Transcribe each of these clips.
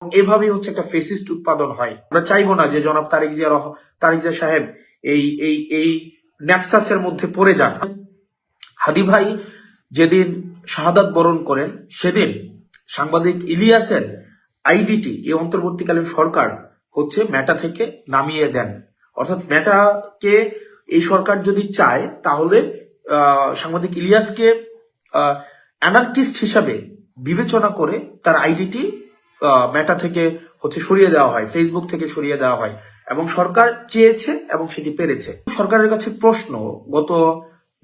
এভাবেই হচ্ছে একটা ফেসিস্ট উৎপাদন হয়। আমরা চাইবো না যে জনাব তারেক জিয়া সাহেব এই এই এই নেক্সাসের মধ্যে পড়ে যান। হাদি ভাই যেদিন শাহাদাত বরণ করেন সেদিন সাংবাদিক ইলিয়াসের আইডিটি এই অন্তর্বর্তীকালীন সরকার হচ্ছে মেটা থেকে নামিয়ে দেন। অর্থাৎ মেটাকে এই সরকার যদি চায় তাহলে সাংবাদিক ইলিয়াসকে অ্যানার্কিস্ট হিসাবে বিবেচনা করে তার আইডিটি মেটা থেকে হচ্ছে সরিয়ে দেওয়া হয়, ফেসবুক থেকে সরিয়ে দেওয়া হয়, এবং সরকার চেয়েছে এবং সেটি পেরেছে। সরকারের কাছে প্রশ্ন, গত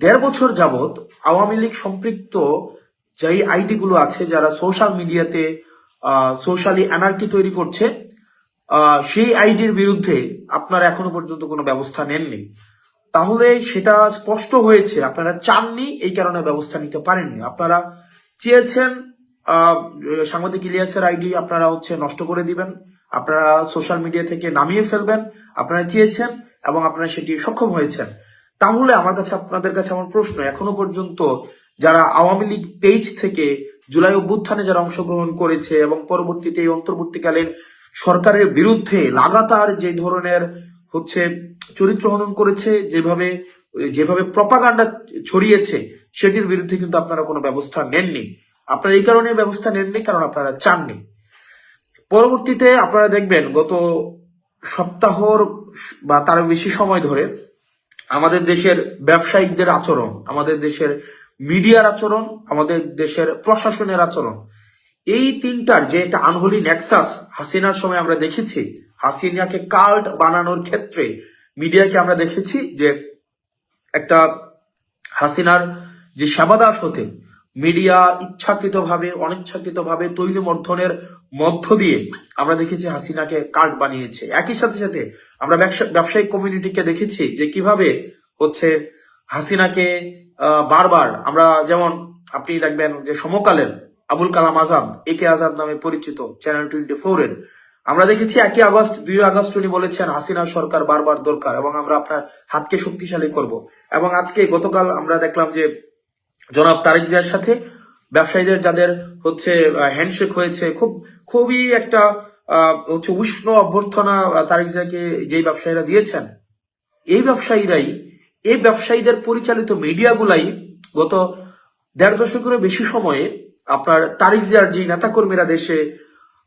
1.5 বছর যাবৎ আওয়ামী লীগ সম্পৃক্ত যেই আইডি গুলো আছে, যারা সোশ্যাল মিডিয়াতে সোশ্যালি অ্যানার্কি তৈরি করছে, সেই আইডির বিরুদ্ধে আপনারা এখনো পর্যন্ত কোনো ব্যবস্থা নেননি। তাহলে সেটা স্পষ্ট হয়েছে আপনারা চাননি, এই কারণে ব্যবস্থা নিতে পারেননি। আপনারা চেয়েছেন সাংবাদিক ইলিয়াসের আইডি আপনারা হচ্ছে নষ্ট করে দিবেন, আপনারা সোশ্যাল মিডিয়া থেকে নামিয়ে ফেলবেন, আপনারা চেয়েছেন এবং আপনারা সেটি সক্ষম হয়েছেন। তাহলে আপনাদের কাছে আমার প্রশ্ন, এখনো পর্যন্ত যারা আওয়ামী লীগ পেজ থেকে জুলাই অভ্যুত্থানে যারা অংশগ্রহণ করেছে এবং পরবর্তীতে এই অন্তর্বর্তীকালীন সরকারের বিরুদ্ধে লাগাতার যে ধরনের হচ্ছে চরিত্র হনন করেছে, যেভাবে প্রপাগান্ডা ছড়িয়েছে, সেটির বিরুদ্ধে কিন্তু আপনারা কোনো ব্যবস্থা নেননি। আপনারা এই কারণে ব্যবস্থা নেননি কারণ আপনারা চাননি। পরবর্তীতে আপনারা দেখবেন গত সপ্তাহর বা তার বেশি সময় ধরে আমাদের দেশের ব্যবসায়িকদের আচরণ, আমাদের দেশের মিডিয়ার আচরণ, আমাদের দেশের প্রশাসনের আচরণ, এই তিনটার যে একটা আনহোলি নেক্সাস হাসিনার সময় আমরা দেখেছি। হাসিনাকে কাল্ট বানানোর ক্ষেত্রে মিডিয়াকে আমরা দেখেছি যে একটা হাসিনার যে সেবাদাস হতে মিডিয়া ইচ্ছাকৃতভাবে অনিচ্ছাকৃতভাবে তৈলমর্ধনের মধ্য দিয়ে আমরা দেখেছি হাসিনাকে কাল্ট বানিয়েছে। একই সাথে সাথে আমরা ব্যবসায়িক কমিউনিটিকে দেখেছি যে কিভাবে হচ্ছে হাসিনাকে বারবার আমরা, যেমন আপনি দেখবেন যে সমকালের আবুল কালাম আজাদ, একে আজাদ নামে পরিচিত, চ্যানেল 24-এর, আমরা দেখেছি 2 আগস্ট উনি বলেছেন হাসিনা সরকার বারবার দরকার এবং আমরা আপনার হাতকে শক্তিশালী করব। এবং আজকে গতকাল আমরা দেখলাম যে জনাব তারেক জিয়ার সাথে ব্যবসায়ীদের যাদের হচ্ছে হ্যান্ডশেক হয়েছে, খুবই একটা হচ্ছে উষ্ণ অভ্যর্থনা তারেক জিয়াকে যেই ব্যবসায়ীরা দিয়েছেন, এই ব্যবসায়ীদের পরিচালিত মিডিয়াগুলাই গত 1.5 দশকের বেশি সময়ে আপনার তারেক জিয়ার যে নেতাকর্মীরা দেশে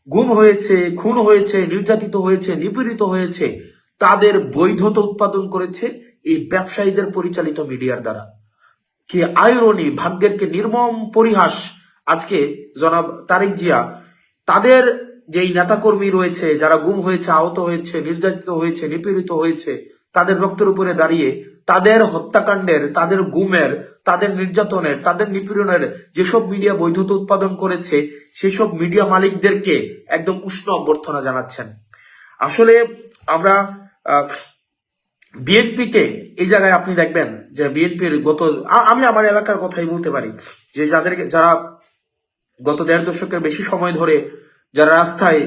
গুম হয়েছে, খুন হয়েছে, নির্যাতিত হয়েছে, নিপীড়িত হয়েছে, তাদের বৈধতা উৎপাদন করেছে এই ব্যবসায়ীদের পরিচালিত মিডিয়ার দ্বারা। কি আইরনি, ভাগ্যের কে নির্মম পরিহাস। আজকে জনাব তারেক জিয়া তাদের যেই নেতাকর্মী রয়েছে, যারা গুম হয়েছে, আহত হয়েছে, নির্যাতিত হয়েছে, নিপীড়িত হয়েছে, তাদের রক্তের উপরে দাঁড়িয়ে তাদের হত্যাকাণ্ডের, তাদের গুমের, তাদের নির্যাতনের, তাদের নিপীড়নের যেসব মিডিয়া বৈধতা উৎপাদন করেছে, সেসব মিডিয়া মালিকদেরকে একদম উষ্ণ অভ্যর্থনা জানাচ্ছেন। আসলে আমরা বিএনপিকে এই জায়গায় আপনি দেখবেন যে বিএনপির আমি আমার এলাকার কথাই বলতে পারি যে যারা গত 1.5 দশকের বেশি সময় ধরে যারা রাস্তায়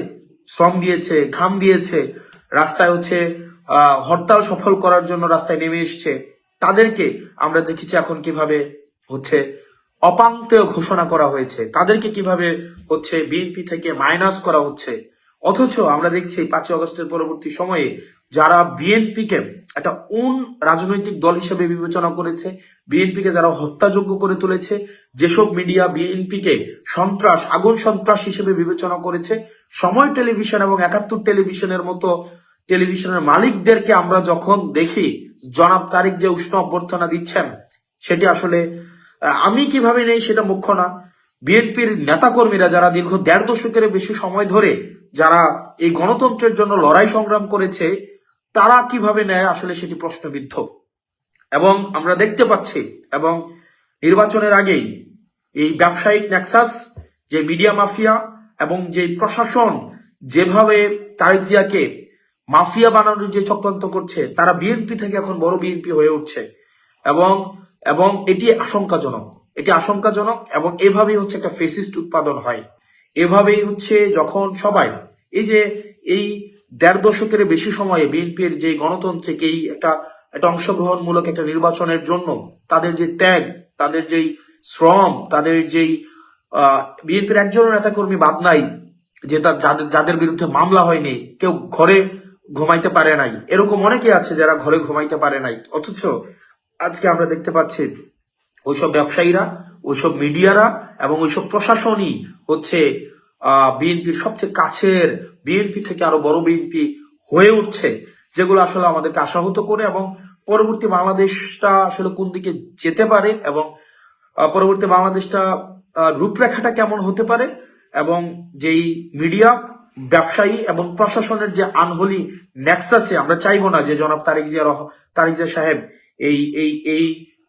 শ্রম দিয়েছে, ঘাম দিয়েছে, রাস্তায় হচ্ছে হরতাল সফল করার জন্য রাস্তায় নেমে এসছে, তাদেরকে আমরা দেখেছি এখন কিভাবে হচ্ছে অপাঙ্ক্তেয় ঘোষণা করা হয়েছে, তাদেরকে কিভাবে হচ্ছে বিএনপি থেকে মাইনাস করা হচ্ছে। অথচ আমরা দেখছি 5 আগস্টের পরবর্তী সময়ে যারা বিএনপিকে একটা রাজনৈতিক দল হিসেবে বিবেচনা করেছে, বিএনপিকে যারা হত্যাযোগ্য করে তুলেছে, যেসব মিডিয়া বিএনপিকে আগুন সন্ত্রাস হিসেবে বিবেচনা করেছে, সময় টেলিভিশন এবং 71 টেলিভিশনের মতো টেলিভিশনের মালিকদেরকে আমরা যখন দেখি জনাব তারেক যে উষ্ণ অভ্যর্থনা দিচ্ছেন, সেটি আসলে আমি কিভাবে নেই সেটা মুখ্য না। বিএনপির নেতাকর্মীরা যারা দীর্ঘ 1.5 দশকের বেশি সময় ধরে যারা এই গণতন্ত্রের জন্য লড়াই সংগ্রাম করেছে, তারা কিভাবে নেয় আসলে সেটি প্রশ্নবিদ্ধ। এবং আমরা দেখতে পাচ্ছি, এবং নির্বাচনের আগেই এই ব্যবসায়িক নেক্সাস, যে মিডিয়া মাফিয়া এবং যে প্রশাসন যেভাবে তারেক জিয়াকে মাফিয়া বানানোর যে চক্রান্ত করছে, তারা বিএনপি থেকে এখন বড় বিএনপি হয়ে উঠছে। এবং এটি আশঙ্কাজনক এবং এভাবেই হচ্ছে একটা ফেসিস্ট উৎপাদন হয়। এভাবেই হচ্ছে যখন সবাই এই 1.5 দশকের বেশি সময়ে বিএনপির যে গণতন্ত্রে এই একটা অংশগ্রহণমূলক একটা নির্বাচনের জন্য তাদের যে ত্যাগ, তাদের যেই শ্রম, তাদের যেই বিএনপির একজন নেতাকর্মী বাদ নাই যে তার যাদের বিরুদ্ধে মামলা হয়নি, কেউ ঘরে ঘুমাইতে পারে নাই, এরকম অনেকে আছে যারা ঘরে ঘুমাইতে পারে নাই, অথচ আজকে আমরা দেখতে পাচ্ছি ওইসব ব্যবসায়ীরা, ওইসব মিডিয়ারা এবং ওইসব প্রশাসনই হচ্ছে বিএনপির সবচেয়ে কাছের, বিএনপি থেকে আরো বড় বিএনপি হয়ে উঠছে, যেগুলো আসলে আমাদেরকে আশাহত করে এবং পরবর্তী বাংলাদেশটা আসলে কোন দিকে যেতে পারে এবং পরবর্তী বাংলাদেশটা রূপরেখাটা কেমন হতে পারে, এবং যেই মিডিয়া, ব্যবসায়ী এবং প্রশাসনের যে আনহোলি নেক্সাসে, আমরা চাইবো না যে জনাব তারেক জিয়া সাহেব এই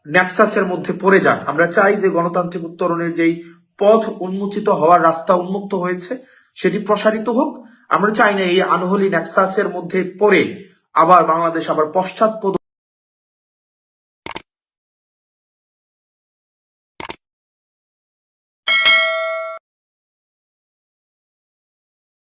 নেক্সাসের মধ্যে পড়ে যান। আমরা চাই যে গণতান্ত্রিক উত্তরণের যেই পথ উন্মোচিত হওয়ার রাস্তা উন্মুক্ত হয়েছে সেটি প্রসারিত হোক। আমরা চাই না এই আনহোলি নেক্সাসের মধ্যে পড়ে আবার বাংলাদেশ আবার পশ্চাৎপদ